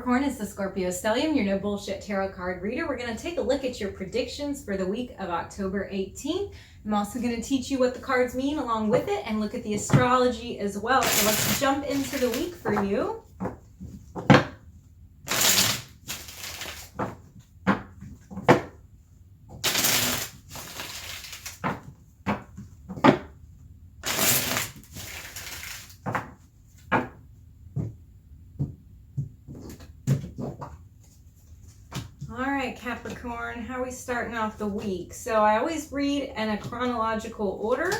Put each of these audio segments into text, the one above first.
Capricorn, it's the Scorpio Stellium, your no bullshit tarot card reader. We're going to take a look at your predictions for the week of October 18th. I'm also going to teach you what the cards mean along with it and look at the astrology as well. So let's jump into the week for you. Capricorn, how are we starting off the week? So I always read in a chronological order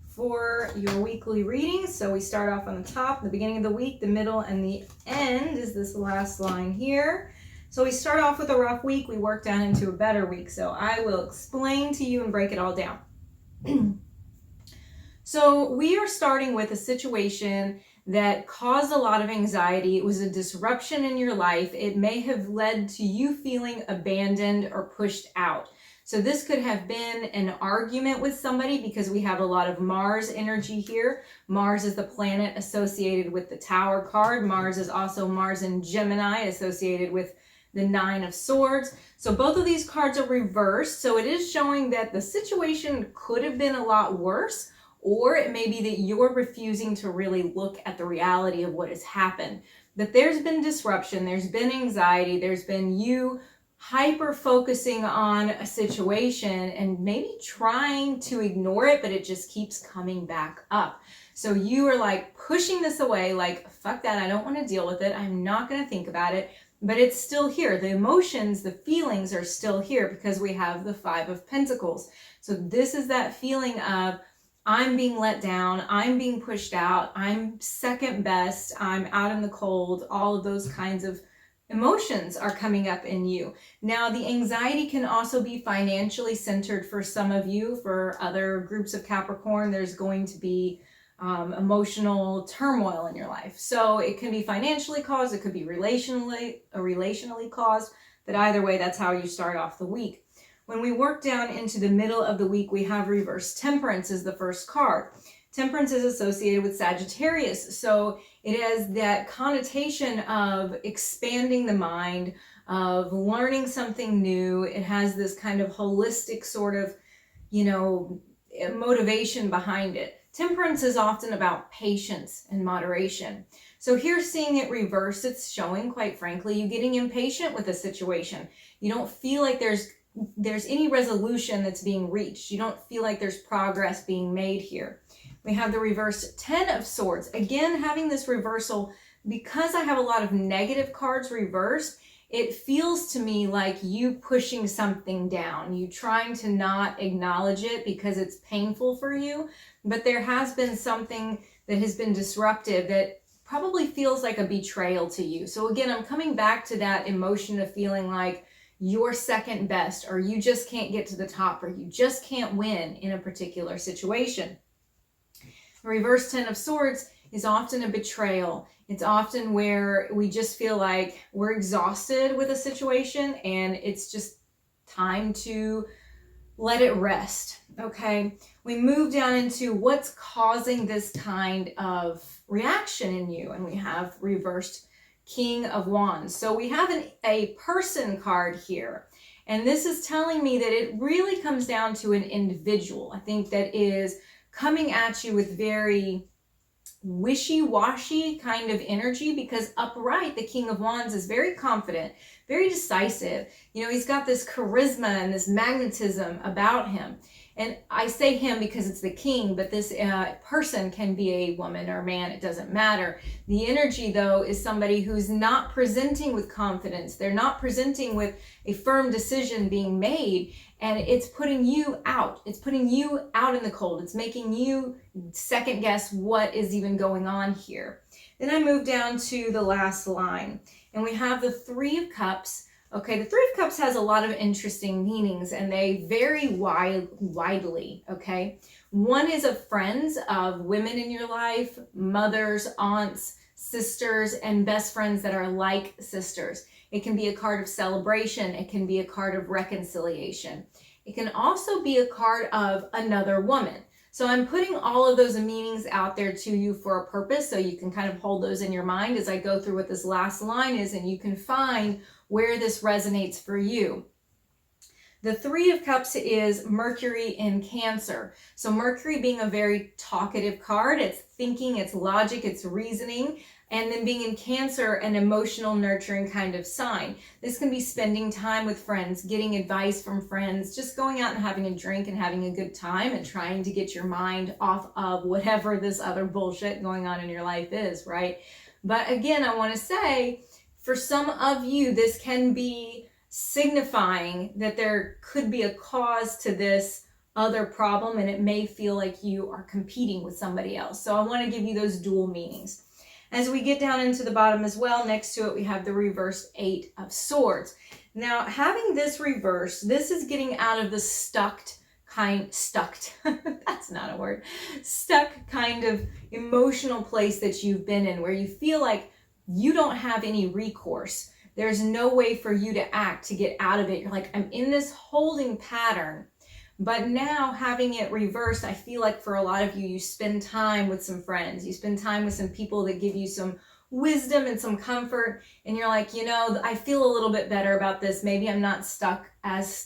for your weekly reading. So we start off on the top, the beginning of the week, the middle, and the end is this last line here. So we start off with a rough week, we work down into a better week. So I will explain to you and break it all down. So we are starting with a situation that caused a lot of anxiety. It was a disruption in your life. It may have led to you feeling abandoned or pushed out. So this could have been an argument with somebody because we have a lot of Mars energy here. Mars is the planet associated with the Tower card. Mars is also Mars in Gemini associated with the Nine of Swords. So both of these cards are reversed. So it is showing that the situation could have been a lot worse, or it may be that you're refusing to really look at the reality of what has happened. That there's been disruption, there's been anxiety, there's been you hyper focusing on a situation and maybe trying to ignore it, but it just keeps coming back up. So you are like pushing this away, like, fuck that, I don't want to deal with it, I'm not going to think about it, but it's still here. The emotions, the feelings are still here because we have the Five of Pentacles. So this is that feeling of, I'm being let down, I'm being pushed out, I'm second best, I'm out in the cold, all of those kinds of emotions are coming up in you. Now, the anxiety can also be financially centered for some of you. For other groups of Capricorn, there's going to be emotional turmoil in your life. So it can be financially caused, it could be relationally caused, but either way, that's how you start off the week. When we work down into the middle of the week, we have reverse Temperance as the first card. Temperance is associated with Sagittarius, so it has that connotation of expanding the mind, of learning something new. It has this kind of holistic sort of, motivation behind it. Temperance is often about patience and moderation. So here, seeing it reversed, it's showing, quite frankly, you getting impatient with a situation. You don't feel like there's any resolution that's being reached. You don't feel like there's progress being made here. We have the reverse Ten of Swords. Again, having this reversal, because I have a lot of negative cards reversed, it feels to me like you pushing something down, you trying to not acknowledge it because it's painful for you, but there has been something that has been disruptive that probably feels like a betrayal to you. So again, I'm coming back to that emotion of feeling like you're second best, or you just can't get to the top, or you just can't win in a particular situation. The reverse Ten of Swords is often a betrayal. It's often where we just feel like we're exhausted with a situation and it's just time to let it rest, okay? We move down into what's causing this kind of reaction in you, and we have reversed King of Wands. So we have a person card here, and this is telling me that it really comes down to an individual. I think that is coming at you with very wishy-washy kind of energy, because upright, the King of Wands is very confident, very decisive. He's got this charisma and this magnetism about him. And I say him because it's the king, but this person can be a woman or a man, it doesn't matter. The energy, though, is somebody who's not presenting with confidence. They're not presenting with a firm decision being made, and it's putting you out. It's putting you out in the cold. It's making you second guess what is even going on here. Then I move down to the last line, and we have the Three of Cups. Okay, the Three of Cups has a lot of interesting meanings, and they vary widely, okay? One is of friends, of women in your life, mothers, aunts, sisters, and best friends that are like sisters. It can be a card of celebration. It can be a card of reconciliation. It can also be a card of another woman. So I'm putting all of those meanings out there to you for a purpose, so you can kind of hold those in your mind as I go through what this last line is, and you can find where this resonates for you. The Three of Cups is Mercury in Cancer. So Mercury being a very talkative card, it's thinking, it's logic, it's reasoning, and then being in Cancer, an emotional, nurturing kind of sign. This can be spending time with friends, getting advice from friends, just going out and having a drink and having a good time and trying to get your mind off of whatever this other bullshit going on in your life is, right? But again, I want to say, for some of you, this can be signifying that there could be a cause to this other problem, and it may feel like you are competing with somebody else. So I want to give you those dual meanings. As we get down into the bottom as well, next to it we have the reversed Eight of Swords. Now, having this reversed, this is getting out of the stuck kind of emotional place that you've been in, where you feel like you don't have any recourse. There's no way for you to act to get out of it. You're like, I'm in this holding pattern. But now having it reversed, I feel like for a lot of you, you spend time with some friends. You spend time with some people that give you some wisdom and some comfort. And you're like, you know, I feel a little bit better about this. Maybe I'm not stuck as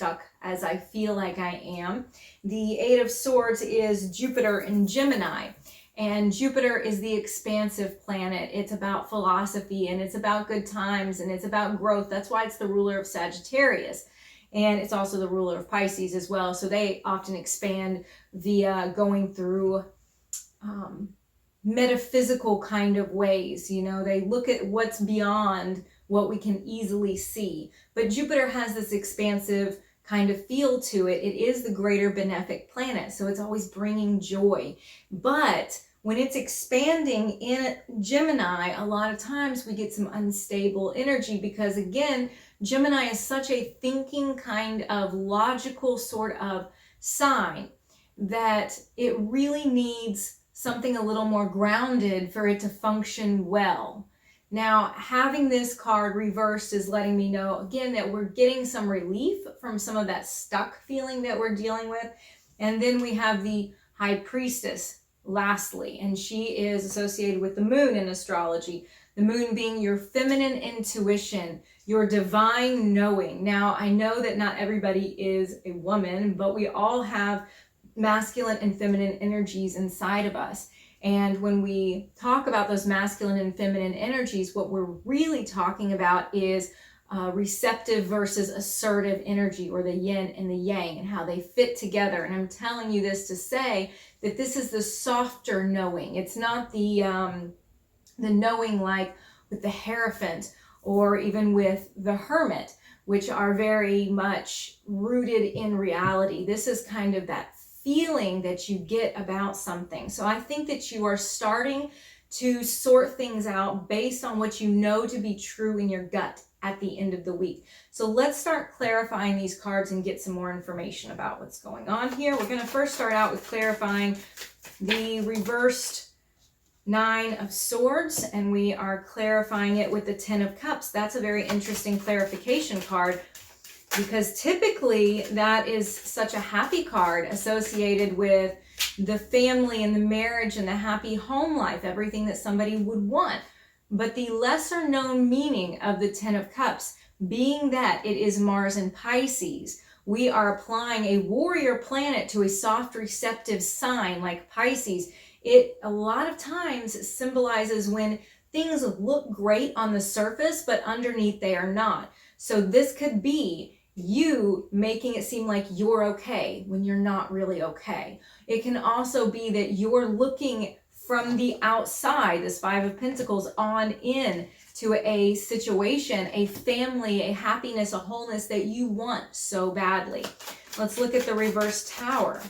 I feel like I am. The Eight of Swords is Jupiter in Gemini. And Jupiter is the expansive planet. It's about philosophy, and it's about good times, and it's about growth. That's why it's the ruler of Sagittarius. And it's also the ruler of Pisces as well. So they often expand via going through metaphysical kind of ways. You know, they look at what's beyond what we can easily see. But Jupiter has this expansive kind of feel to it. It is the greater benefic planet, so it's always bringing joy. But when it's expanding in Gemini, a lot of times we get some unstable energy, because again, Gemini is such a thinking kind of logical sort of sign that it really needs something a little more grounded for it to function well. Now, having this card reversed is letting me know, again, that we're getting some relief from some of that stuck feeling that we're dealing with. And then we have the High Priestess, lastly, and she is associated with the moon in astrology. The moon being your feminine intuition, your divine knowing. Now, I know that not everybody is a woman, but we all have masculine and feminine energies inside of us. And when we talk about those masculine and feminine energies, what we're really talking about is receptive versus assertive energy, or the yin and the yang, and how they fit together. And I'm telling you this to say that this is the softer knowing. It's not the knowing like with the Hierophant or even with the Hermit, which are very much rooted in reality. This is kind of that feeling that you get about something. So I think that you are starting to sort things out based on what you know to be true in your gut at the end of the week. So let's start clarifying these cards and get some more information about what's going on here. We're going to first start out with clarifying the reversed Nine of Swords, and we are clarifying it with the Ten of Cups. That's a very interesting clarification card, because typically that is such a happy card associated with the family and the marriage and the happy home life, everything that somebody would want. But the lesser known meaning of the Ten of Cups being that it is Mars in Pisces, we are applying a warrior planet to a soft receptive sign like Pisces. It a lot of times symbolizes when things look great on the surface, but underneath they are not. So this could be you making it seem like you're okay when you're not really okay. It can also be that you're looking from the outside, this Five of Pentacles, on in to a situation, a family, a happiness, a wholeness that you want so badly. Let's look at the reverse Tower.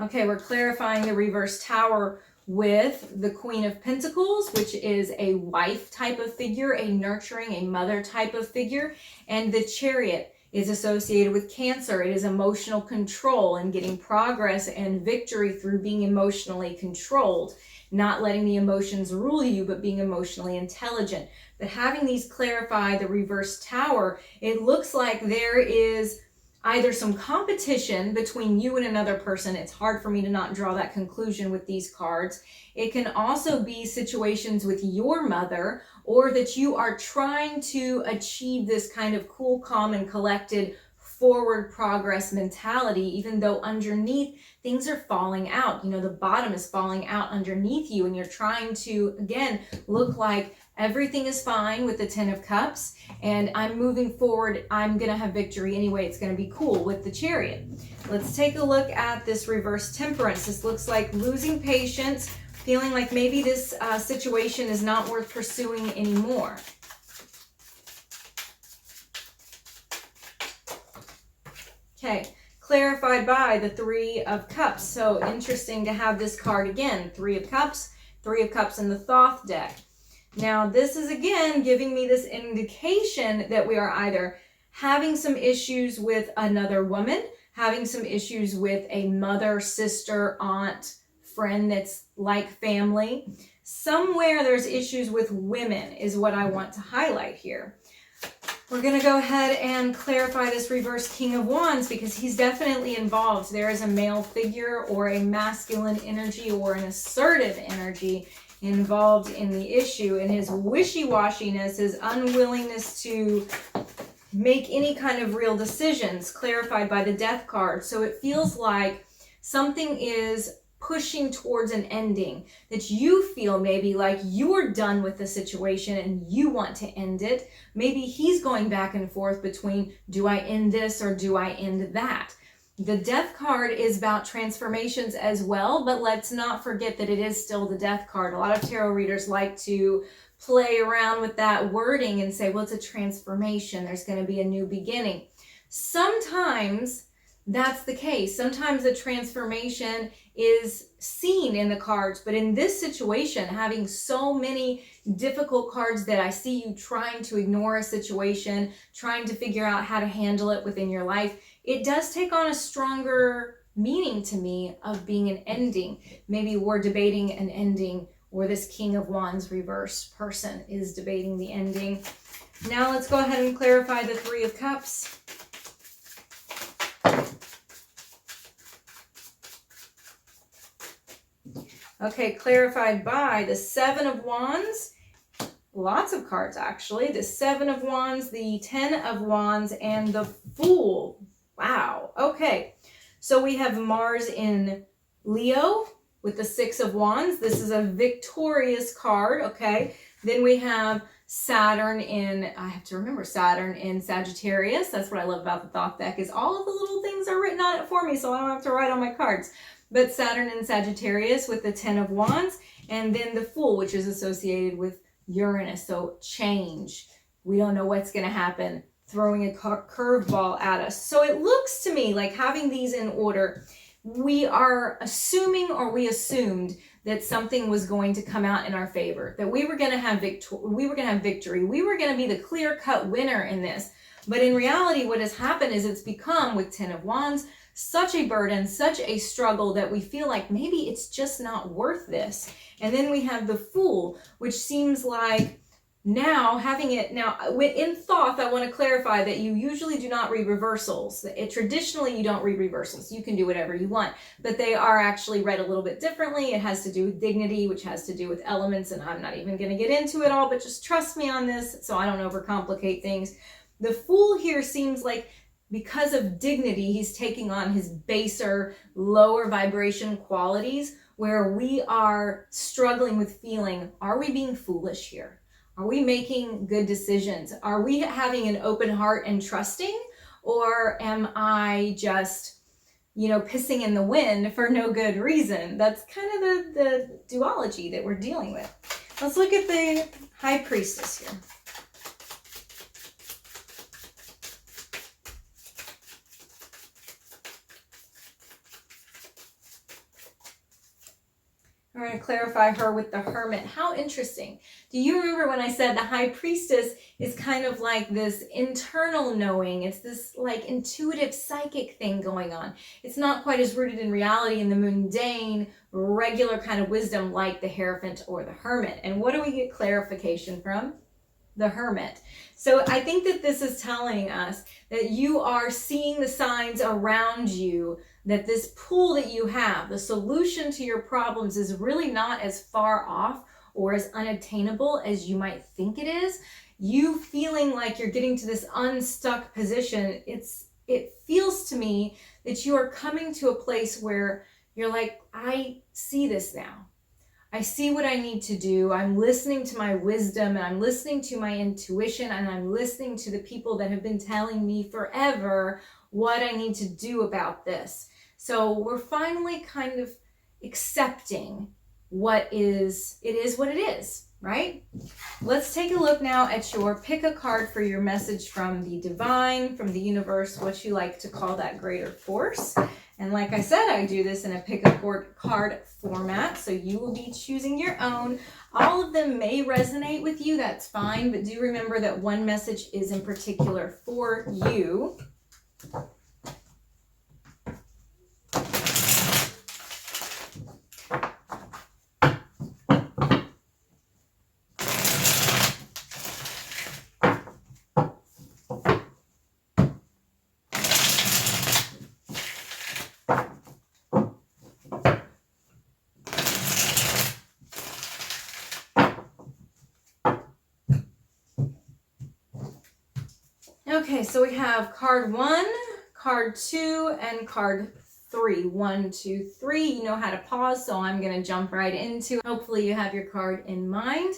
Okay, we're clarifying the reverse Tower with the Queen of Pentacles, which is a wife type of figure, a nurturing, a mother type of figure, and the Chariot is associated with Cancer. It is emotional control and getting progress and victory through being emotionally controlled, not letting the emotions rule you, but being emotionally intelligent. But having these clarify the reverse Tower, it looks like there is either some competition between you and another person. It's hard for me to not draw that conclusion with these cards. It can also be situations with your mother, or that you are trying to achieve this kind of cool, calm, and collected forward progress mentality, even though underneath things are falling out. You know, the bottom is falling out underneath you, and you're trying to, again, look like everything is fine with the 10 of Cups, and I'm moving forward. I'm going to have victory anyway. It's going to be cool with the Chariot. Let's take a look at this reverse Temperance. This looks like losing patience, feeling like maybe this situation is not worth pursuing anymore. Okay, clarified by the 3 of Cups. So interesting to have this card again, 3 of Cups in the Thoth deck. Now, this is again giving me this indication that we are either having some issues with another woman, having some issues with a mother, sister, aunt, friend that's like family. Somewhere there's issues with women is what I want to highlight here. We're going to go ahead and clarify this reverse King of Wands, because he's definitely involved. There is a male figure or a masculine energy or an assertive energy involved in the issue, and his wishy-washiness, his unwillingness to make any kind of real decisions, clarified by the Death card. So it feels like something is pushing towards an ending, that you feel maybe like you're done with the situation and you want to end it. Maybe he's going back and forth between, do I end this or do I end that? The Death card is about transformations as well, but let's not forget that it is still the Death card. A lot of tarot readers like to play around with that wording and say, well, it's a transformation. There's going to be a new beginning. Sometimes that's the case. Sometimes the transformation is seen in the cards, but in this situation, having so many difficult cards that I see you trying to ignore a situation, trying to figure out how to handle it within your life, it does take on a stronger meaning to me of being an ending. Maybe we're debating an ending, or this King of Wands reverse person is debating the ending. Now let's go ahead and clarify the 3 of Cups. Okay, clarified by the 7 of Wands. Lots of cards, actually. The 7 of Wands, the 10 of Wands, and the Fool. Wow. Okay. So we have Mars in Leo with the 6 of Wands. This is a victorious card, okay? Then we have Saturn in, I have to remember, Saturn in Sagittarius. That's what I love about the Thoth deck, is all of the little things are written on it for me, so I don't have to write on my cards. But Saturn in Sagittarius with the 10 of Wands, and then the Fool, which is associated with Uranus. So change. We don't know what's going to happen. Throwing a curveball at us. So it looks to me like, having these in order, we are assuming, or we assumed, that something was going to come out in our favor, that we were going to have victory, we were going to be the clear-cut winner in this. But in reality, what has happened is it's become, with 10 of Wands, such a burden, such a struggle, that we feel like maybe it's just not worth this. And then we have the Fool, which seems like now having it, now in Thoth, I want to clarify that you usually do not read reversals. Traditionally, you don't read reversals. You can do whatever you want, but they are actually read a little bit differently. It has to do with dignity, which has to do with elements, and I'm not even going to get into it all, but just trust me on this so I don't overcomplicate things. The Fool here seems like, because of dignity, he's taking on his baser, lower vibration qualities, where we are struggling with feeling, are we being foolish here? Are we making good decisions? Are we having an open heart and trusting? Or am I just, pissing in the wind for no good reason? That's kind of the duology that we're dealing with. Let's look at the High Priestess here. We're going to clarify her with the Hermit. How interesting. Do you remember when I said the High Priestess is kind of like this internal knowing? It's this like intuitive psychic thing going on. It's not quite as rooted in reality in the mundane, regular kind of wisdom like the Hierophant or the Hermit. And what do we get clarification from? The Hermit. So I think that this is telling us that you are seeing the signs around you, that this pool that you have, the solution to your problems, is really not as far off or as unattainable as you might think it is. You feeling like you're getting to this unstuck position, it feels to me that you are coming to a place where you're like, I see this now. I see what I need to do. I'm listening to my wisdom, and I'm listening to my intuition, and I'm listening to the people that have been telling me forever what I need to do about this. So we're finally kind of accepting what is, it is what it is, right? Let's take a look now at your, pick a card for your message from the divine, from the universe, what you like to call that greater force. And like I said, I do this in a pick a card format, so you will be choosing your own. All of them may resonate with you, that's fine, but do remember that one message is in particular for you. Okay, so we have card 1, card 2, and card 3. 1, 2, 3. You know how to pause, so I'm going to jump right into it. Hopefully you have your card in mind.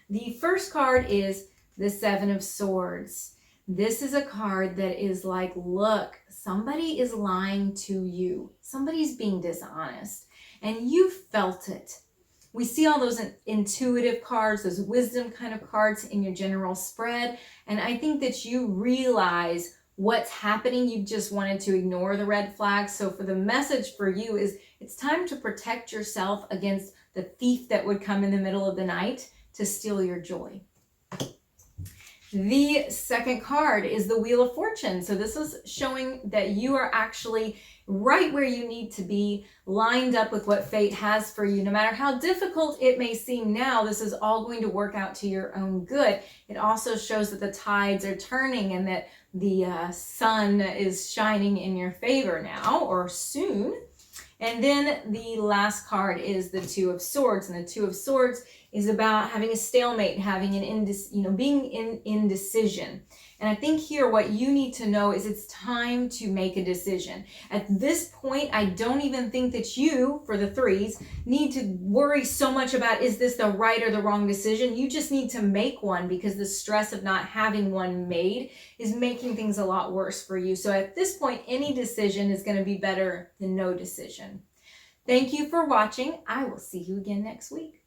The first card is the 7 of Swords. This is a card that is like, look, somebody is lying to you. Somebody's being dishonest, and you felt it. We see all those intuitive cards, those wisdom kind of cards in your general spread. And I think that you realize what's happening. You just wanted to ignore the red flags. So for the message for you is it's time to protect yourself against the thief that would come in the middle of the night to steal your joy. The second card is the Wheel of Fortune. So this is showing that you are actually right where you need to be, lined up with what fate has for you. No matter how difficult it may seem now, this is all going to work out to your own good. It also shows that the tides are turning and that the sun is shining in your favor now or soon. And then the last card is the 2 of Swords. And the 2 of Swords is about having a stalemate, having an being in indecision. And I think here what you need to know is it's time to make a decision. At this point, I don't even think that you, for the 3s, need to worry so much about is this the right or the wrong decision. You just need to make one, because the stress of not having one made is making things a lot worse for you. So at this point, any decision is going to be better than no decision. Thank you for watching. I will see you again next week.